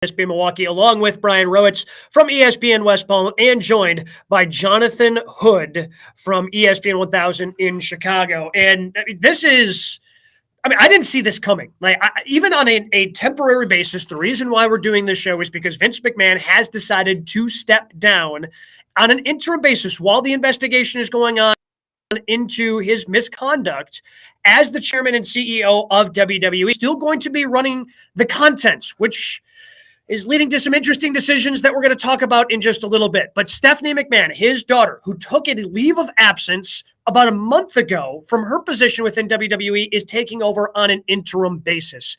ESPN Milwaukee, along with Brian Rowitz from ESPN West Palm, and joined by Jonathan Hood from ESPN 1000 in Chicago. And this is, I didn't see this coming. Even on a temporary basis, the reason why we're doing this show is because Vince McMahon has decided to step down on an interim basis while the investigation is going on into his misconduct as the chairman and CEO of WWE. Still going to be running the content, which is leading to some interesting decisions that we're going to talk about in just a little bit. But Stephanie McMahon, his daughter, who took a leave of absence about a month ago from her position within WWE, is taking over on an interim basis.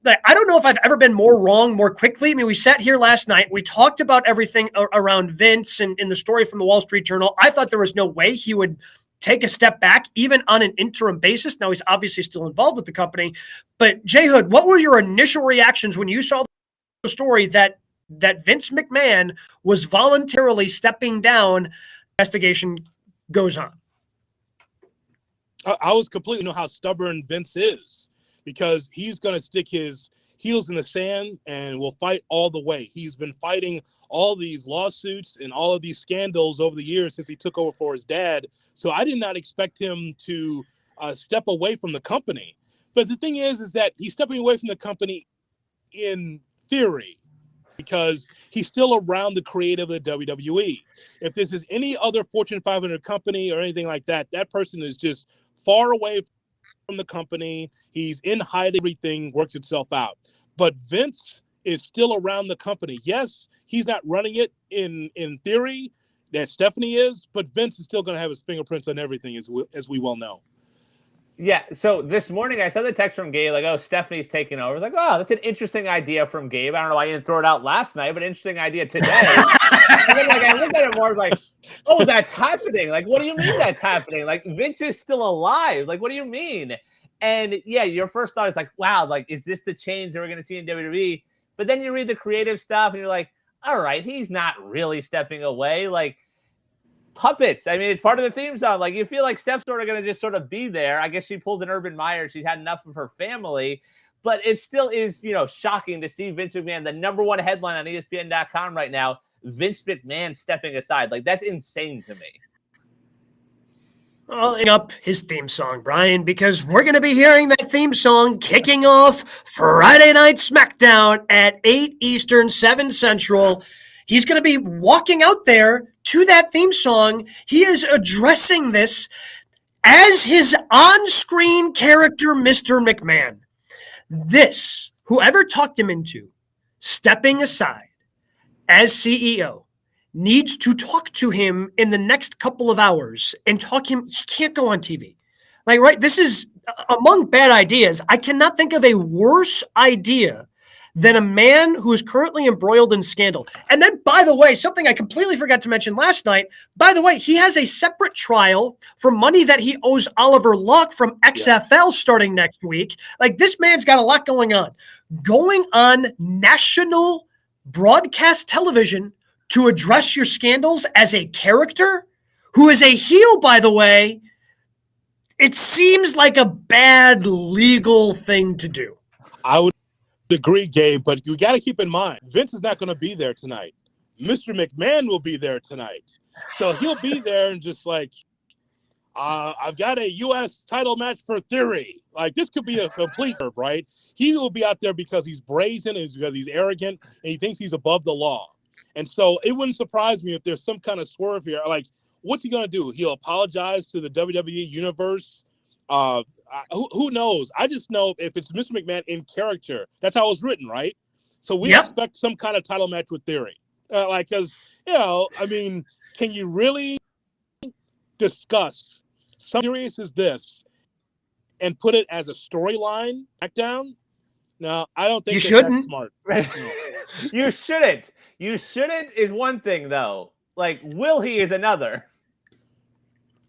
I don't know if I've ever been more wrong more quickly. We sat here last night. We talked about everything around Vince and in the story from the Wall Street Journal. I thought there was no way he would take a step back, even on an interim basis. Now, he's obviously still involved with the company. But, Jay Hood, what were your initial reactions when you saw the story that Vince McMahon was voluntarily stepping down? Investigation goes on. I was completely know how stubborn Vince is, because he's going to stick his heels in the sand and will fight all the way. He's been fighting all these lawsuits and all of these scandals over the years since he took over for his dad. So I did not expect him to step away from the company. But the thing is that he's stepping away from the company in theory, because he's still around the creative of the WWE. If this is any other Fortune 500 company or anything like that, that person is just far away from the company. He's in hiding. Everything works itself out. But Vince is still around the company. Yes, he's not running it in theory that Stephanie is, but Vince is still going to have his fingerprints on everything, as we well know. Yeah, so this morning I saw the text from Gabe, like, oh, Stephanie's taking over. I was like, oh, that's an interesting idea from Gabe. I don't know why you didn't throw it out last night, but interesting idea today. And then, I looked at it more, I was like, oh, that's happening. Like, what do you mean that's happening? Like, Vince is still alive. Like, what do you mean? And, yeah, your first thought is like, wow, like, is this the change that we're going to see in WWE? But then you read the creative stuff, and you're like, all right, he's not really stepping away. Like, puppets. It's part of the theme song. Like, you feel like Steph's sort of going to just sort of be there. I guess she pulled an Urban Meyer. She's had enough of her family. But it still is, shocking to see Vince McMahon, the number one headline on ESPN.com right now, Vince McMahon stepping aside. Like, that's insane to me. I'll up his theme song, Brian, because we're going to be hearing that theme song kicking off Friday Night SmackDown at 8 Eastern, 7 Central. He's going to be walking out there to that theme song. He is addressing this as his on-screen character, Mr. McMahon. This, whoever talked him into stepping aside as CEO, needs to talk to him in the next couple of hours and he can't go on TV. Right? This is among bad ideas. I cannot think of a worse idea than a man who is currently embroiled in scandal. And then, by the way, something I completely forgot to mention last night, by the way, he has a separate trial for money that he owes Oliver Luck from XFL starting next week. This man's got a lot going on. Going on national broadcast television to address your scandals as a character who is a heel, by the way, it seems like a bad legal thing to do. I would agree, Gabe, but you got to keep in mind, Vince is not going to be there tonight. Mr. McMahon will be there tonight. So he'll be there and just like, I've got a U.S. title match for Theory. Like, this could be a complete curve, right? He will be out there because he's brazen and because he's arrogant and he thinks he's above the law. And so it wouldn't surprise me if there's some kind of swerve here. Like, what's he going to do? He'll apologize to the WWE universe. Who knows? I just know if it's Mr. McMahon in character, that's how it was written, right? So we expect some kind of title match with Theory. Because, can you really discuss something serious as this and put it as a storyline back down? No, I don't think that's smart. No. You shouldn't. You shouldn't is one thing, though. Like, will he is another.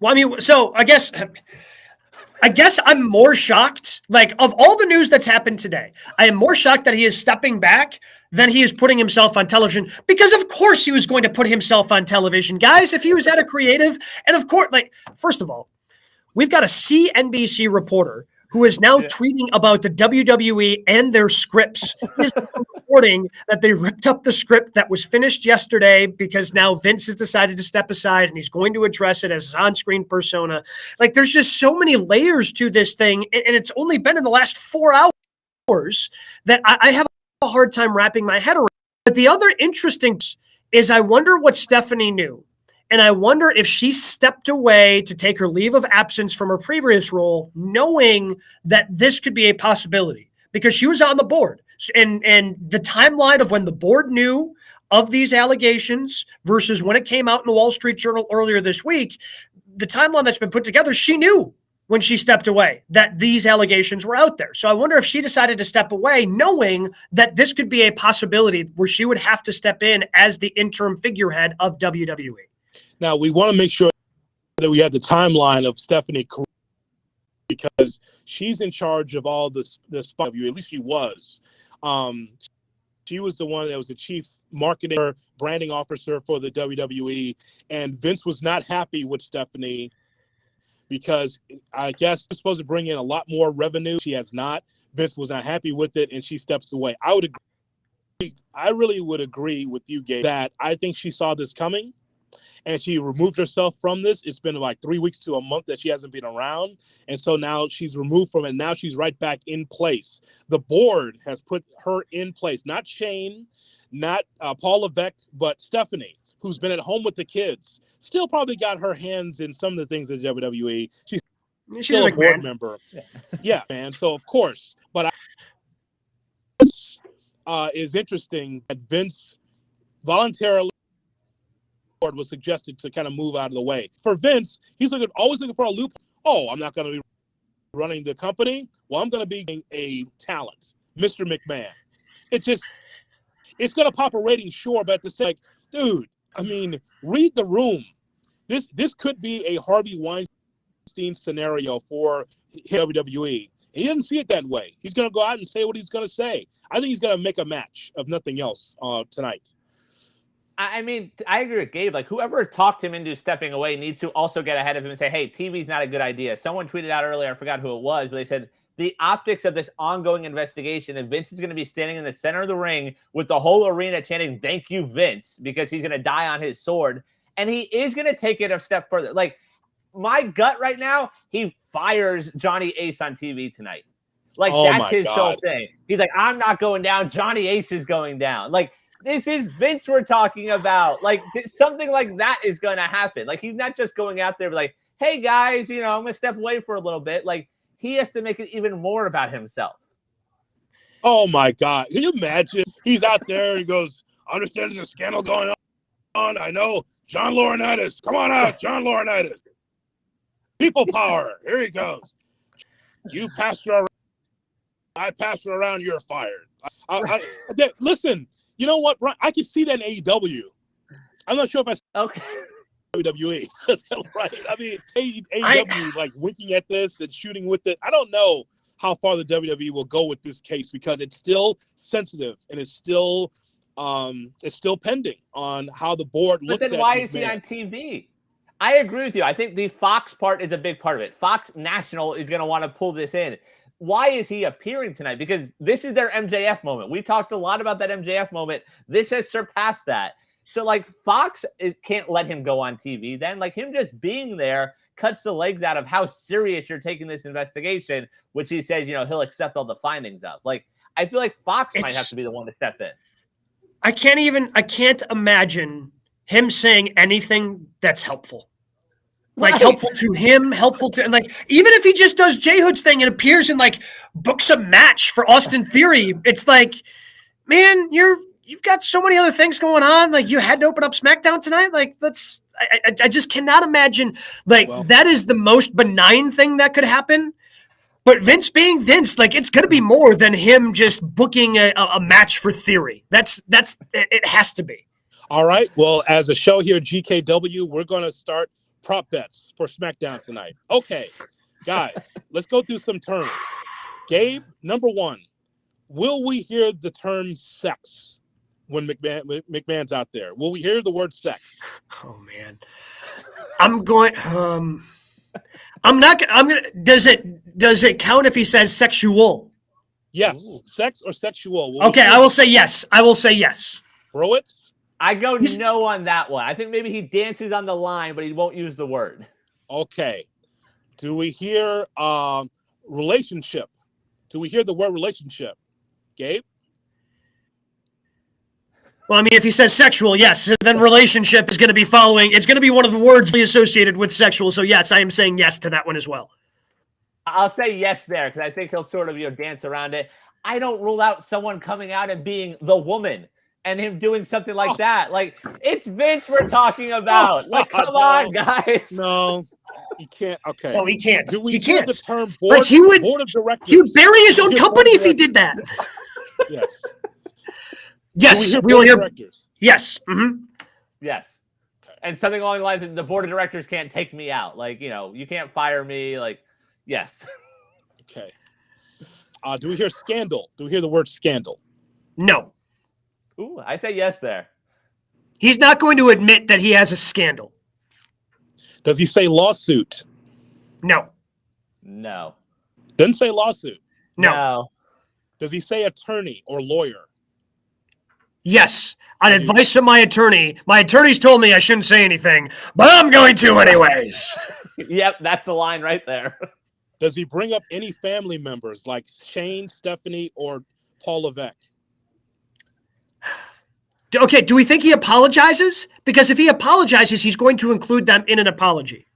Well, so I guess I'm more shocked. Like, of all the news that's happened today, I am more shocked that he is stepping back than he is putting himself on television. Because of course he was going to put himself on television, guys. If he was at a creative, and of course, first of all, we've got a CNBC reporter who is now tweeting about the WWE and their scripts. He is reporting that they ripped up the script that was finished yesterday because now Vince has decided to step aside and he's going to address it as his on-screen persona. Like, there's just so many layers to this thing, and it's only been in the last 4 hours that I have a hard time wrapping my head around. But the other interesting is I wonder what Stephanie knew. And I wonder if she stepped away to take her leave of absence from her previous role, knowing that this could be a possibility because she was on the board. And the timeline of when the board knew of these allegations versus when it came out in the Wall Street Journal earlier this week, the timeline that's been put together, she knew when she stepped away that these allegations were out there. So I wonder if she decided to step away knowing that this could be a possibility where she would have to step in as the interim figurehead of WWE. Now, we want to make sure that we have the timeline of Stephanie because she's in charge of all this at least she was. She was the one that was the chief marketing branding officer for the WWE, and Vince was not happy with Stephanie because I guess she's supposed to bring in a lot more revenue. She has not. Vince was not happy with it, and she steps away. I really would agree with you, Gabe, that I think she saw this coming. And she removed herself from this. It's been like 3 weeks to a month that she hasn't been around. And so now she's removed from it. Now she's right back in place. The board has put her in place. Not Shane, not Paul Levesque, but Stephanie, who's been at home with the kids. Still probably got her hands in some of the things at WWE. She's still a board member. Yeah, man. So, of course. But this is interesting that Vince voluntarily was suggested to kind of move out of the way. For Vince, he's always looking for a loophole. Oh, I'm not going to be running the company. Well, I'm going to be a talent, Mr. McMahon. It's going to pop a rating, sure, but at the same, like, dude, I mean, read the room. This could be a Harvey Weinstein scenario for WWE. And he doesn't see it that way. He's going to go out and say what he's going to say. I think he's going to make a match of nothing else tonight. I mean, I agree with Gabe. Like, whoever talked him into stepping away needs to also get ahead of him and say, hey, TV's not a good idea. Someone tweeted out earlier, I forgot who it was, but they said the optics of this ongoing investigation, and Vince is going to be standing in the center of the ring with the whole arena chanting, thank you, Vince, because he's going to die on his sword. And he is going to take it a step further. Like, my gut right now, he fires Johnny Ace on TV tonight. Like, that's his whole thing. He's like, I'm not going down. Johnny Ace is going down. Like, this is Vince we're talking about. Like, something like that is going to happen. Like, he's not just going out there like, hey, guys, I'm going to step away for a little bit. Like, he has to make it even more about himself. Oh, my God. Can you imagine? He's out there. He goes, I understand there's a scandal going on. I know. John Laurinaitis. Come on out, John Laurinaitis. People power. Here he goes. You passed her around. I passed her around. You're fired. Listen. You know what, Brian? I can see that in AEW. I'm not sure if I see WWE. Right? I mean, AEW like winking at this and shooting with it. I don't know how far the WWE will go with this case because it's still sensitive and it's still pending on how the board looks at it. But then why is he on TV? I agree with you. I think the Fox part is a big part of it. Fox National is going to want to pull this in. Why is he appearing tonight? Because this is their MJF moment. We talked a lot about that MJF moment. This has surpassed that. So, like, Fox can't let him go on TV then. Like, him just being there cuts the legs out of how serious you're taking this investigation, which he says, he'll accept all the findings of. Like, I feel like Fox might have to be the one to step in. I can't imagine him saying anything that's helpful. Like, helpful to him, helpful to, and like, even if he just does J Hood's thing and appears in like books a match for Austin Theory, it's like, man, you've got so many other things going on. Like, you had to open up SmackDown tonight. Like, I just cannot imagine. Like, that is the most benign thing that could happen. But Vince being Vince, like, it's going to be more than him just booking a match for Theory. It has to be. All right. Well, as a show here, GKW, we're going to start prop bets for SmackDown tonight. Okay, guys, let's go through some terms. Gabe, number one, will we hear the term sex when McMahon's out there? Will we hear the word sex? Oh, man. Does it count if he says sexual? Yes. Ooh. Sex or sexual? Okay, I will say yes. I will say yes. Browitz? I go no on that one. I think maybe he dances on the line, but he won't use the word. Okay. Do we hear relationship? Do we hear the word relationship? Gabe? Well, I mean, if he says sexual, yes, then relationship is going to be following. It's going to be one of the words associated with sexual. So, yes, I am saying yes to that one as well. I'll say yes there because I think he'll sort of dance around it. I don't rule out someone coming out and being the woman and him doing something like that. Like, it's Vince we're talking about. Like, come on, guys. No, he can't. Okay. No, he can't. Do we He hear can't. the term Like, board of directors? He would bury his Do we own hear company board if he of did that. Yes. Yes, we will hear directors. Yes. Mm-hmm. Yes. And something along the lines of the board of directors can't take me out. Like, you can't fire me. Like, yes. Okay. Do we hear scandal? Do we hear the word scandal? No. Ooh, I say yes there. He's not going to admit that he has a scandal. Does he say lawsuit? No. No. Doesn't say lawsuit. No. Does he say attorney or lawyer? Yes. On advice from my attorney. My attorney's told me I shouldn't say anything, but I'm going to anyways. Yep, that's the line right there. Does he bring up any family members like Shane, Stephanie, or Paul Levesque? Okay, do we think he apologizes? Because if he apologizes, he's going to include them in an apology.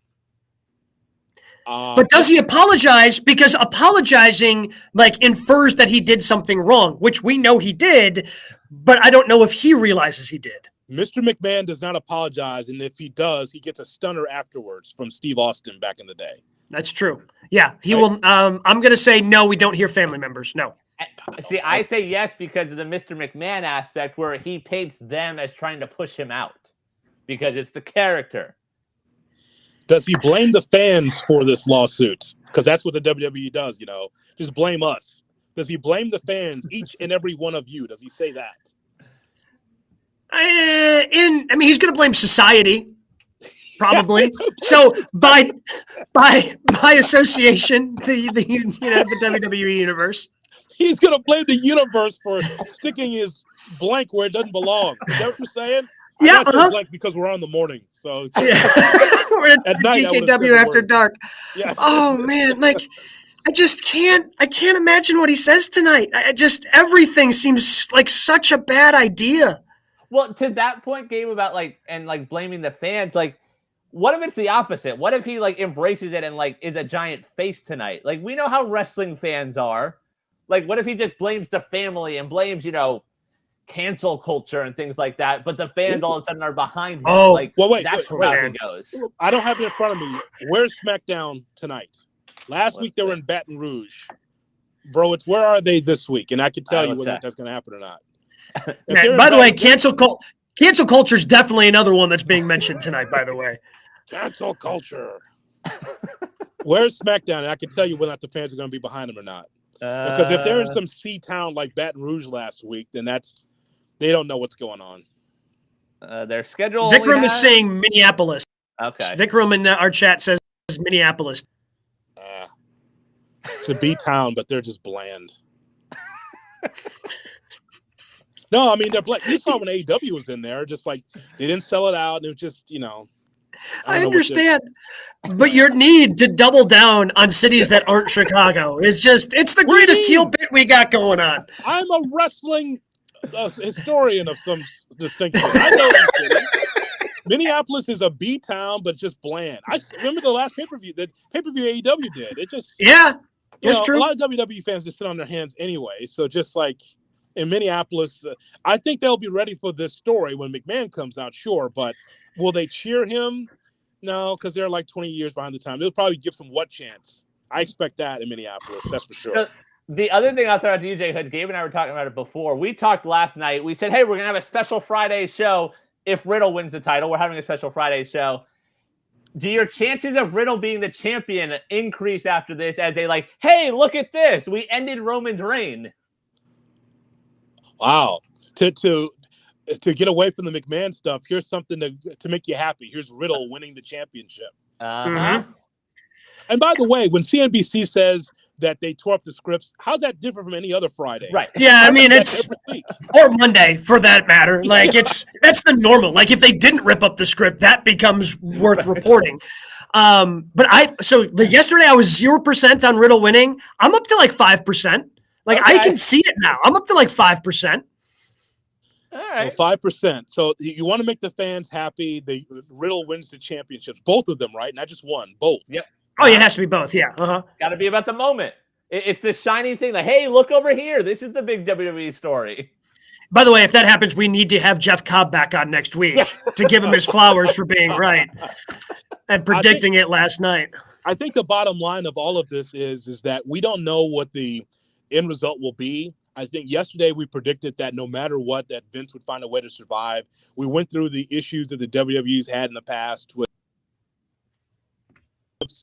But does he apologize? Because apologizing infers that he did something wrong, which we know he did, but I don't know if he realizes he did. Mr. McMahon does not apologize, and if he does, he gets a stunner afterwards from Steve Austin back in the day. That's true. Yeah, he will. I'm going to say no, we don't hear family members. No. See, I say yes because of the Mr. McMahon aspect where he paints them as trying to push him out because it's the character. Does he blame the fans for this lawsuit? Because that's what the WWE does, just blame us. Does he blame the fans, each and every one of you? Does he say that? He's going to blame society, probably. So by association, the WWE universe. He's going to blame the universe for sticking his blank where it doesn't belong. Is that what you're saying? Yeah, blank because we're on the morning. So we're at night, GKW after dark. Yeah. Oh man, I can't imagine what he says tonight. Everything seems like such a bad idea. Well, to that point, Gabe, about blaming the fans, what if it's the opposite? What if he embraces it and is a giant face tonight? We know how wrestling fans are. What if he just blames the family and blames, cancel culture and things like that, but the fans all of a sudden are behind him? That's where he goes. I don't have it in front of me. Where's SmackDown tonight? Last week they were in Baton Rouge. Bro, where are they this week? And I can tell you whether that's going to happen or not. By the way, cancel culture is definitely another one that's being mentioned tonight, by the way. Cancel culture. Where's SmackDown? And I can tell you whether or not the fans are going to be behind them or not. Because if they're in some sea town like Baton Rouge last week, then they don't know what's going on. Their schedule. Vikram is saying Minneapolis. Okay. Vikram in our chat says Minneapolis. It's a B town, but they're just bland. No, I mean they're bland. You saw when AEW was in there, just they didn't sell it out, and it was just I understand, but your need to double down on cities that aren't Chicago is it's the greatest heel bit we got going on. I'm a wrestling historian of some distinction. I know these cities. Minneapolis is a B town, but just bland. I remember the last pay-per-view AEW did. It just that's true. A lot of WWE fans just sit on their hands anyway. So just in Minneapolis, I think they'll be ready for this story when McMahon comes out, sure, but will they cheer him? No, because they're 20 years behind the time. They'll probably give some what chance. I expect that in Minneapolis, that's for sure. So the other thing I'll throw out to you, Jay Hood, Gabe and I were talking about it before. We talked last night. We said, hey, we're going to have a special Friday show if Riddle wins the title. We're having a special Friday show. Do your chances of Riddle being the champion increase after this as they hey, look at this. We ended Roman's reign. Wow. To get away from the McMahon stuff, here's something to make you happy. Here's Riddle winning the championship. Uh-huh. And by the way, when CNBC says that they tore up the scripts. How's that different from any other Friday? Right. Yeah, I mean, That's it's every week. or Monday for that matter. Like that's the normal. Like if they didn't rip up the script, that becomes worth reporting. Yesterday I was 0% on Riddle winning. I'm up to like 5%. Like I can see it now. I'm up to like 5%. All right. So 5%. So you want to make the fans happy. Riddle wins the championships, both of them, right? Not just one, both. Yep. Oh, it has to be both. Yeah. Got to be about the moment. It's the shiny thing. Like, hey, look over here. This is the big WWE story. By the way, if that happens, we need to have Jeff Cobb back on next week to give him his flowers for being right and predicting it last night. I think the bottom line of all of this is that we don't know what the end result will be. I think yesterday we predicted that no matter what, that Vince would find a way to survive. We went through the issues that the WWE's had in the past with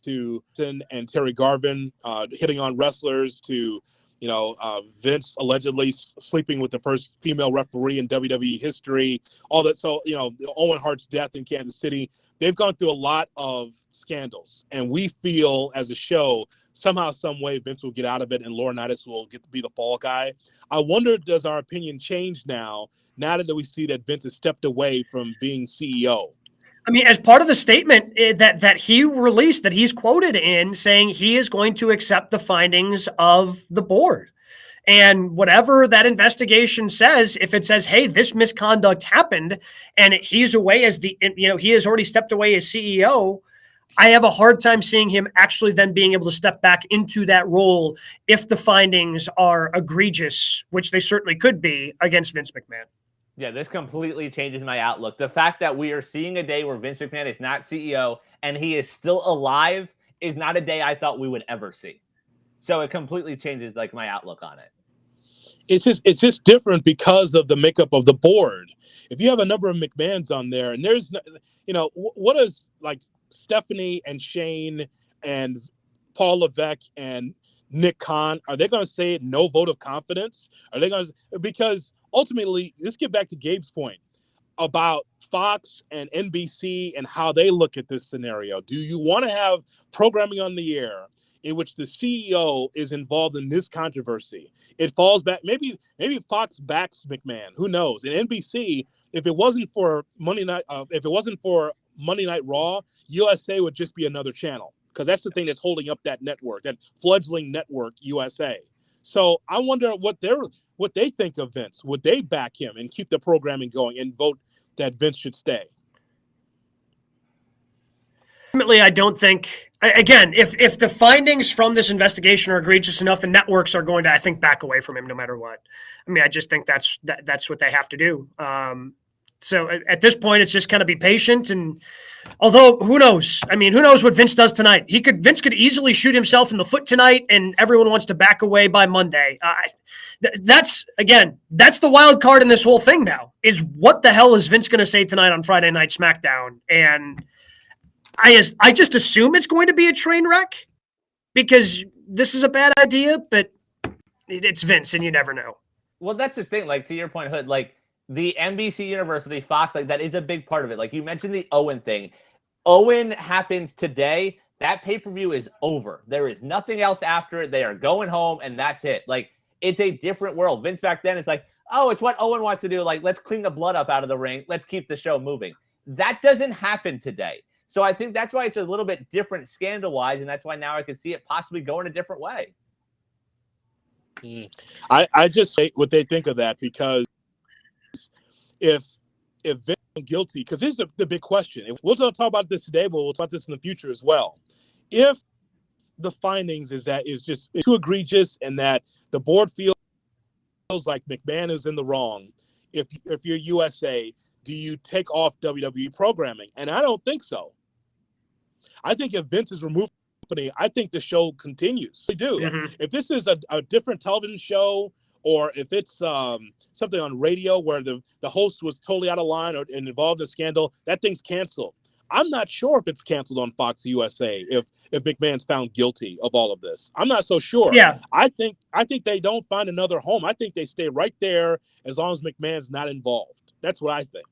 to and Terry Garvin hitting on wrestlers to, Vince allegedly sleeping with the first female referee in WWE history, all that. So, Owen Hart's death in Kansas City. They've gone through a lot of scandals, and we feel as a show somehow, some way, Vince will get out of it, and Laurinaitis will get to be the fall guy. I wonder, does our opinion change now that we see that Vince has stepped away from being CEO? I mean, as part of the statement that he released, that he's quoted in saying he is going to accept the findings of the board. And whatever that investigation says, if it says, hey, this misconduct happened and he's away as he has already stepped away as CEO, I have a hard time seeing him actually then being able to step back into that role if the findings are egregious, which they certainly could be against Vince McMahon. Yeah, this completely changes my outlook. The fact that we are seeing a day where Vince McMahon is not CEO and he is still alive is not a day I thought we would ever see. So it completely changes my outlook on it. It's just different because of the makeup of the board. If you have a number of McMahons on there, and there's, what is like Stephanie and Shane and Paul Levesque and Nick Khan, are they going to say no vote of confidence? Are they going to, because ultimately, let's get back to Gabe's point about Fox and NBC and how they look at this scenario. Do you want to have programming on the air in which the CEO is involved in this controversy? It falls back. Maybe Fox backs McMahon. Who knows? And NBC, if it wasn't for Monday Night Raw, USA would just be another channel, because that's the thing that's holding up that network, that fledgling network, USA. So I wonder what they think of Vince. Would they back him and keep the programming going and vote that Vince should stay? Ultimately, I don't think, again, if the findings from this investigation are egregious enough, the networks are going to, I think, back away from him no matter what. I mean, I just think that's what they have to do. So at this point, it's just kind of be patient. And although who knows? I mean, who knows what Vince does tonight? Vince could easily shoot himself in the foot tonight, and everyone wants to back away by Monday. That's the wild card in this whole thing now, is what the hell is Vince going to say tonight on Friday Night SmackDown? And I just assume it's going to be a train wreck because this is a bad idea, but it's Vince and you never know. Well, that's the thing. To your point, Hood, the NBC University, Fox, that is a big part of it. You mentioned the Owen thing. Owen happens today. That pay-per-view is over. There is nothing else after it. They are going home, and that's it. It's a different world. Vince back then is it's what Owen wants to do. Let's clean the blood up out of the ring. Let's keep the show moving. That doesn't happen today. So I think that's why it's a little bit different scandal-wise, and that's why now I can see it possibly going a different way. I just hate what they think of that, because if Vince is guilty, because here's the big question. We'll talk about this today, but we'll talk about this in the future as well. If the findings is just too egregious and that the board feels like McMahon is in the wrong, if you're USA, do you take off WWE programming? And I don't think so. I think if Vince is removed from the company, I think the show continues. I do. Mm-hmm. If this is a different television show, or if it's something on radio where the host was totally out of line and involved in a scandal, that thing's canceled. I'm not sure if it's canceled on Fox USA if McMahon's found guilty of all of this. I'm not so sure. Yeah. I think they don't find another home. I think they stay right there as long as McMahon's not involved. That's what I think.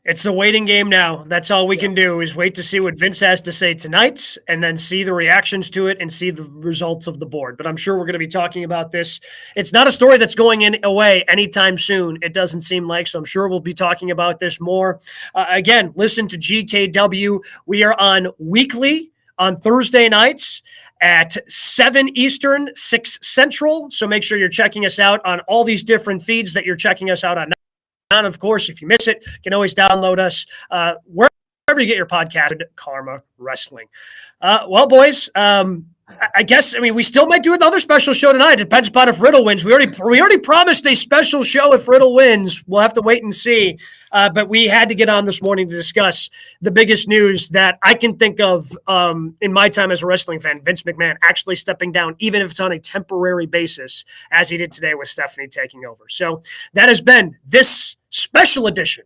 It's a waiting game now. That's all we can do is wait to see what Vince has to say tonight and then see the reactions to it and see the results of the board. But I'm sure we're going to be talking about this. It's not a story that's going away anytime soon. It doesn't seem like, so I'm sure we'll be talking about this more. Again, listen to GKW. We are on weekly on Thursday nights at 7 Eastern, 6 Central. So make sure you're checking us out on all these different feeds that you're checking us out on. And of course, if you miss it, you can always download us wherever you get your podcast, Karma Wrestling. Well, boys, I guess, we still might do another special show tonight. It depends upon if Riddle wins. We already promised a special show if Riddle wins. We'll have to wait and see. But we had to get on this morning to discuss the biggest news that I can think of in my time as a wrestling fan, Vince McMahon actually stepping down, even if it's on a temporary basis, as he did today with Stephanie taking over. So that has been this special edition